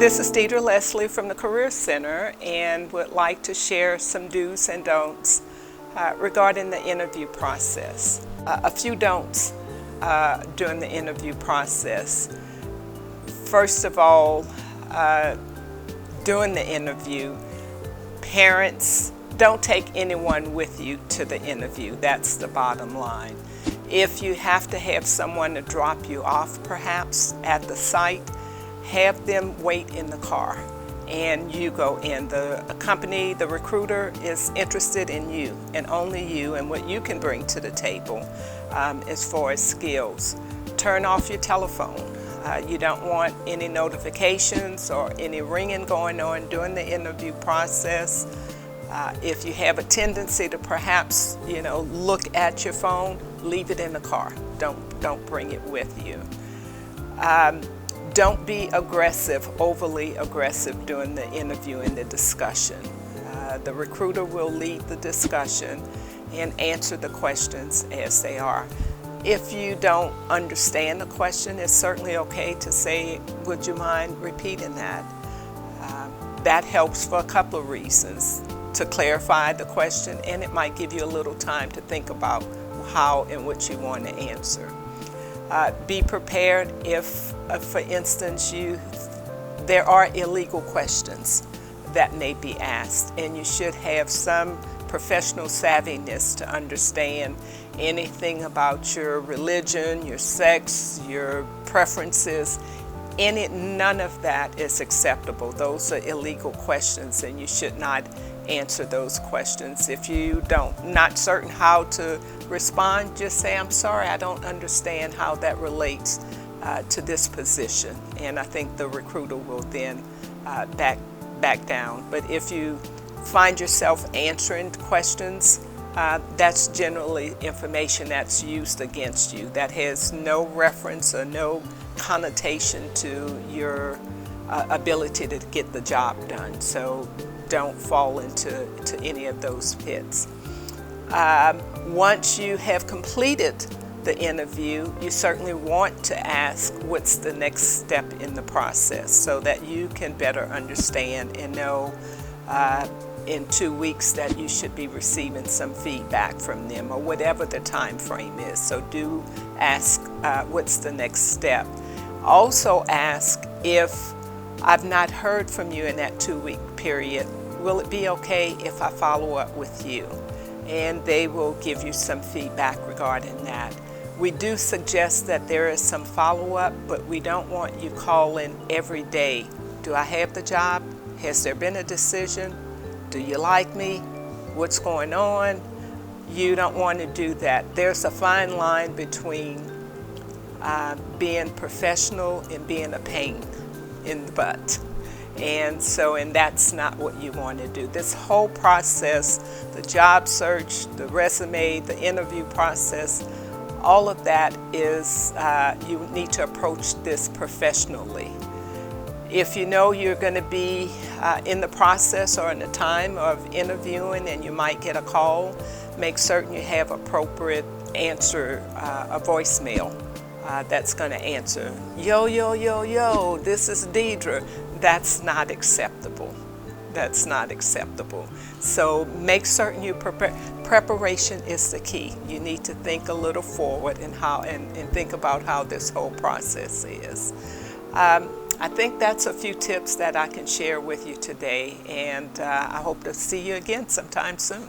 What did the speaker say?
This is Deidre Leslie from the Career Center and would like to share some do's and don'ts regarding the interview process. A few don'ts during the interview process. First of all, during the interview, parents, don't take anyone with you to the interview. That's the bottom line. If you have to have someone to drop you off perhaps at the site, have them wait in the car and you go in. The company, the recruiter is interested in you and only you and what you can bring to the table as far as skills. Turn off your telephone. You don't want any notifications or any ringing going on during the interview process. If you have a tendency to perhaps, look at your phone, leave it in the car. Don't bring it with you. Don't be aggressive, overly aggressive during the interview and the discussion. The recruiter will lead the discussion and answer the questions as they are. If you don't understand the question, it's certainly okay to say, would you mind repeating that? That helps for a couple of reasons. To clarify the question, and it might give you a little time to think about how and what you want to answer. Be prepared if, for instance, there are illegal questions that may be asked, and you should have some professional savviness to understand anything about your religion, your sex, your preferences. None of that is acceptable. Those are illegal questions, and you should not answer those questions. If you not certain how to respond, just say, I'm sorry, I don't understand how that relates to this position. And I think the recruiter will then back down. But if you find yourself answering questions, that's generally information that's used against you, that has no reference or no connotation to your ability to get the job done. So don't fall into any of those pits. Once you have completed the interview, you certainly want to ask what's the next step in the process so that you can better understand and know in 2 weeks that you should be receiving some feedback from them or whatever the time frame is. So do ask what's the next step. Also ask, if I've not heard from you in that 2-week period, will it be okay if I follow up with you? And they will give you some feedback regarding that. We do suggest that there is some follow-up, but we don't want you calling every day. Do I have the job? Has there been a decision? Do you like me? What's going on? You don't want to do that. There's a fine line between being professional and being a pain in the butt. And that's not what you want to do. This whole process, the job search, the resume, the interview process, all of that is, you need to approach this professionally. If you know you're going to be in the process or in the time of interviewing and you might get a call, make certain you have appropriate answer, a voicemail that's going to answer. Yo, this is Deidre. That's not acceptable. That's not acceptable. So make certain you prepare. Preparation is the key. You need to think a little forward and think about how this whole process is. I think that's a few tips that I can share with you today, and I hope to see you again sometime soon.